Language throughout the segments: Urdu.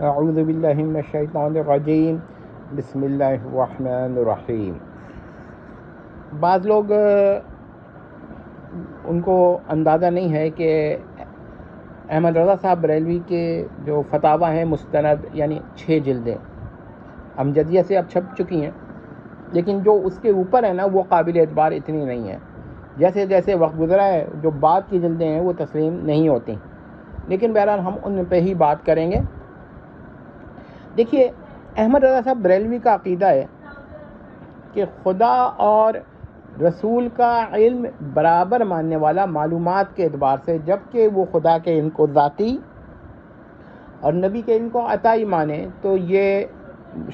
اعوذ باللہ من الشیطان الرجیم، بسم اللہ الرحمن الرحیم۔ بعض لوگ ان کو اندازہ نہیں ہے کہ احمد رضا صاحب بریلوی کے جو فتاویٰ ہیں مستند، یعنی 6 جلدیں امجدیہ سے اب چھپ چکی ہیں، لیکن جو اس کے اوپر ہے نا وہ قابل اعتبار اتنی نہیں ہے۔ جیسے جیسے وقت گزرا ہے جو بعد کی جلدیں ہیں وہ تسلیم نہیں ہوتی، لیکن بہرحال ہم ان پہ ہی بات کریں گے۔ دیکھیے، احمد رضا صاحب بریلوی کا عقیدہ ہے کہ خدا اور رسول کا علم برابر ماننے والا معلومات کے اعتبار سے، جبکہ وہ خدا کے علم کو ذاتی اور نبی کے علم کو عطائی مانے تو یہ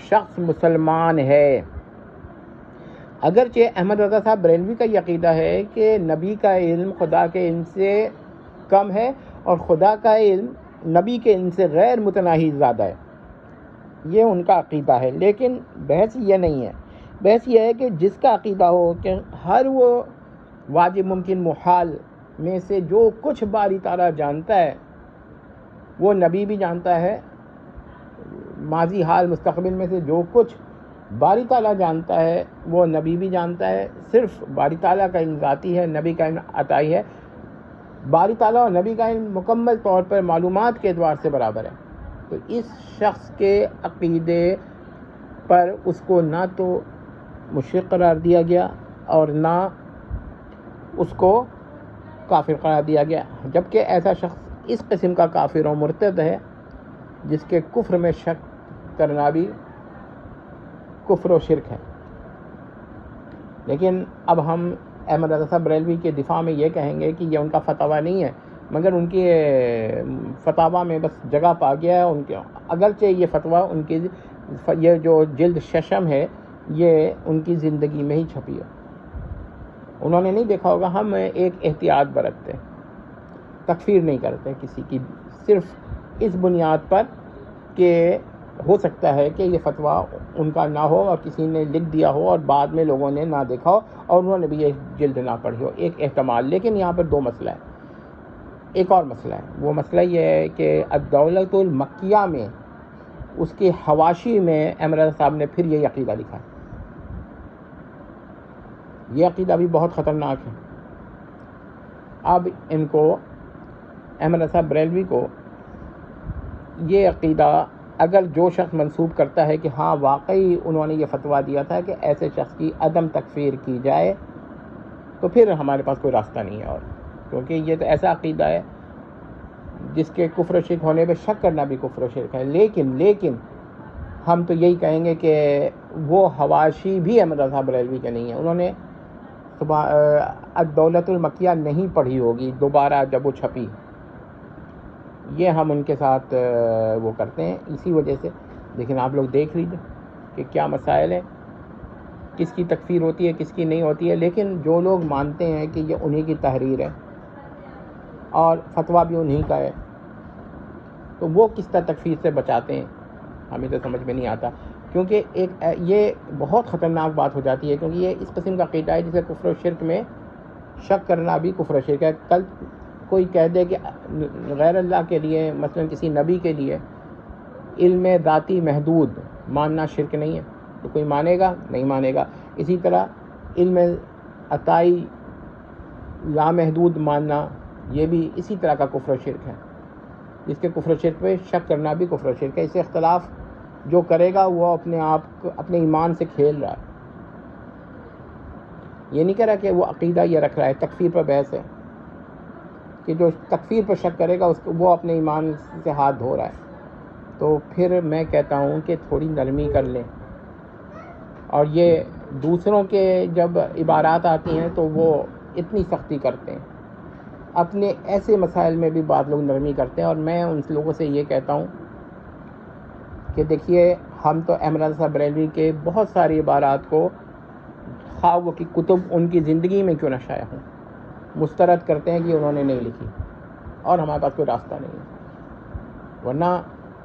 شخص مسلمان ہے۔ اگرچہ احمد رضا صاحب بریلوی کا یہ عقیدہ ہے کہ نبی کا علم خدا کے علم سے کم ہے اور خدا کا علم نبی کے علم سے غیر متناہی زیادہ ہے، یہ ان کا عقیدہ ہے۔ لیکن بحث یہ نہیں ہے، بحث یہ ہے کہ جس کا عقیدہ ہو کہ ہر وہ واجب ممکن محال میں سے جو کچھ باری تعالیٰ جانتا ہے وہ نبی بھی جانتا ہے، ماضی حال مستقبل میں سے جو کچھ باری تعالیٰ جانتا ہے وہ نبی بھی جانتا ہے۔ صرف باری تعالیٰ کا علم ذاتی ہے، نبی کا علم عطائی ہے۔ باری تعالیٰ اور نبی کا علم مکمل طور پر معلومات کے اعتبار سے برابر ہے۔ تو اس شخص کے عقیدے پر اس کو نہ تو مشرک قرار دیا گیا اور نہ اس کو کافر قرار دیا گیا، جبکہ ایسا شخص اس قسم کا کافر و مرتد ہے جس کے کفر میں شک کرنا بھی کفر و شرک ہے۔ لیکن اب ہم احمد رضا صاحب بریلوی کے دفاع میں یہ کہیں گے کہ یہ ان کا فتویٰ نہیں ہے، مگر ان کے فتاویٰ میں بس جگہ پا گیا ہے ان کے، اگرچہ یہ فتویٰ ان کی یہ جو جلد ششم ہے یہ ان کی زندگی میں ہی چھپی ہے۔ انہوں نے نہیں دیکھا ہوگا، ہم ایک احتیاط برتتے، تکفیر نہیں کرتے کسی کی، صرف اس بنیاد پر کہ ہو سکتا ہے کہ یہ فتویٰ ان کا نہ ہو اور کسی نے لکھ دیا ہو اور بعد میں لوگوں نے نہ دیکھا ہو اور انہوں نے بھی یہ جلد نہ پڑھی ہو، ایک احتمال۔ لیکن یہاں پر 2 مسئلہ ہے، ایک اور مسئلہ ہے۔ وہ مسئلہ یہ ہے کہ الدولۃ المکیہ میں اس کے حواشی میں احمد رضا صاحب نے پھر یہ عقیدہ لکھا ہے۔ یہ عقیدہ بھی بہت خطرناک ہے۔ اب ان کو احمد رضا صاحب بریلوی کو یہ عقیدہ اگر جو شخص منسوب کرتا ہے کہ ہاں واقعی انہوں نے یہ فتویٰ دیا تھا کہ ایسے شخص کی عدم تکفیر کی جائے، تو پھر ہمارے پاس کوئی راستہ نہیں ہے، اور کیونکہ یہ تو ایسا عقیدہ ہے جس کے کفر و شرک ہونے پہ شک کرنا بھی کفر و شرک ہے۔ لیکن ہم تو یہی کہیں گے کہ وہ حواشی بھی احمد رضا صاحب بریلوی کے نہیں ہیں، انہوں نے الدولۃ المکیہ نہیں پڑھی ہوگی دوبارہ جب وہ چھپی، یہ ہم ان کے ساتھ وہ کرتے ہیں اسی وجہ سے۔ لیکن آپ لوگ دیکھ لیجیے کہ کیا مسائل ہیں، کس کی تکفیر ہوتی ہے کس کی نہیں ہوتی ہے۔ لیکن جو لوگ مانتے ہیں کہ یہ انہی کی تحریر ہے اور فتویٰ بھی انہی کا ہے، تو وہ کس طرح تکفیر سے بچاتے ہیں ہمیں تو سمجھ میں نہیں آتا، کیونکہ یہ بہت خطرناک بات ہو جاتی ہے، کیونکہ یہ اس قسم کا عقیدہ ہے جسے کفر و شرک میں شک کرنا بھی کفر و شرک ہے۔ کل کوئی کہہ دے کہ غیر اللہ کے لیے، مثلا کسی نبی کے لیے علم ذاتی محدود ماننا شرک نہیں ہے، تو کوئی مانے گا؟ نہیں مانے گا۔ اسی طرح علم عطائی لامحدود ماننا یہ بھی اسی طرح کا کفر و شرک ہے، جس کے کفر و شرک پہ شک کرنا بھی کفر و شرک ہے۔ اسے اختلاف جو کرے گا وہ اپنے آپ کو اپنے ایمان سے کھیل رہا ہے، یہ نہیں کہہ رہا کہ وہ عقیدہ یہ رکھ رہا ہے۔ تکفیر پر بحث ہے کہ جو تکفیر پر شک کرے گا وہ اپنے ایمان سے ہاتھ دھو رہا ہے۔ تو پھر میں کہتا ہوں کہ تھوڑی نرمی کر لیں، اور یہ دوسروں کے جب عبارات آتی ہیں تو وہ اتنی سختی کرتے ہیں، اپنے ایسے مسائل میں بھی بعض لوگ نرمی کرتے ہیں۔ اور میں ان لوگوں سے یہ کہتا ہوں کہ دیکھیے، ہم تو احمد رضا صاحب بریلوی کے بہت ساری عبارات کو، خواہ وہ کی کتب ان کی زندگی میں کیوں نہ شائع ہوں، مسترد کرتے ہیں کہ انہوں نے نہیں لکھی، اور ہمارے پاس کوئی راستہ نہیں ہے۔ ورنہ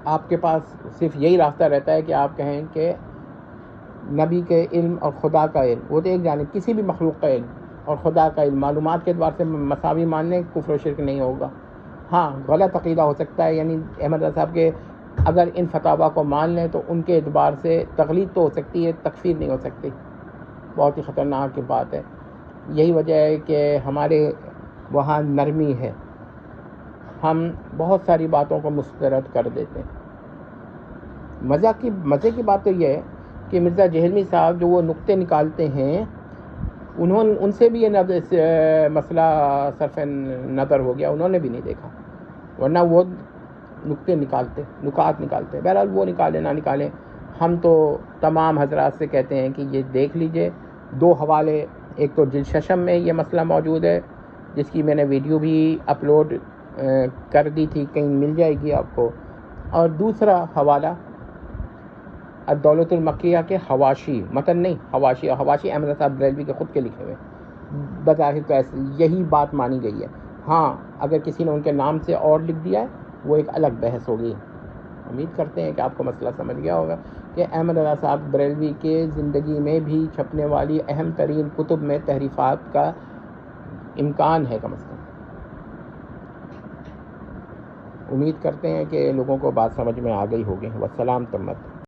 آپ کے پاس صرف یہی راستہ رہتا ہے کہ آپ کہیں کہ نبی کے علم اور خدا کا علم، وہ تو ایک جانب، کسی بھی مخلوق کا علم اور خدا کا علم معلومات کے اعتبار سے مساوی ماننے، کفر و شرک نہیں ہوگا۔ ہاں غلط عقیدہ ہو سکتا ہے، یعنی احمد رضا صاحب کے اگر ان فتاوا کو مان لیں تو ان کے اعتبار سے تقلید تو ہو سکتی ہے، تکفیر نہیں ہو سکتی. بہت ہی خطرناک بات ہے. یہی وجہ ہے کہ ہمارے وہاں نرمی ہے، ہم بہت ساری باتوں کو مسترد کر دیتے ہیں. مزے کی بات تو یہ ہے کہ مرزا جہلمی صاحب جو وہ نقطے نکالتے ہیں، ان سے بھی یہ مسئلہ صرف نظر ہو گیا، انہوں نے بھی نہیں دیکھا، ورنہ وہ نکات نکالتے. بہرحال وہ نکالیں نہ نکالیں، ہم تو تمام حضرات سے کہتے ہیں کہ یہ دیکھ لیجئے. 2 حوالے، ایک تو جلششم میں یہ مسئلہ موجود ہے جس کی میں نے ویڈیو بھی اپلوڈ کر دی تھی، کہیں مل جائے گی آپ کو، اور دوسرا حوالہ الدولة المکیہ کے حواشی، متن نہیں، حواشی احمد صاحب بریلوی کے خود کے لکھے ہوئے. بظاہر تو ایسے یہی بات مانی گئی ہے. ہاں اگر کسی نے ان کے نام سے اور لکھ دیا ہے وہ ایک الگ بحث ہوگی. امید کرتے ہیں کہ آپ کو مسئلہ سمجھ گیا ہوگا کہ احمد رضا صاحب بریلوی کے زندگی میں بھی چھپنے والی اہم ترین کتب میں تحریفات کا امکان ہے کم از کم. امید کرتے ہیں کہ لوگوں کو بات سمجھ میں آ گئی ہوگی. والسلام تمت.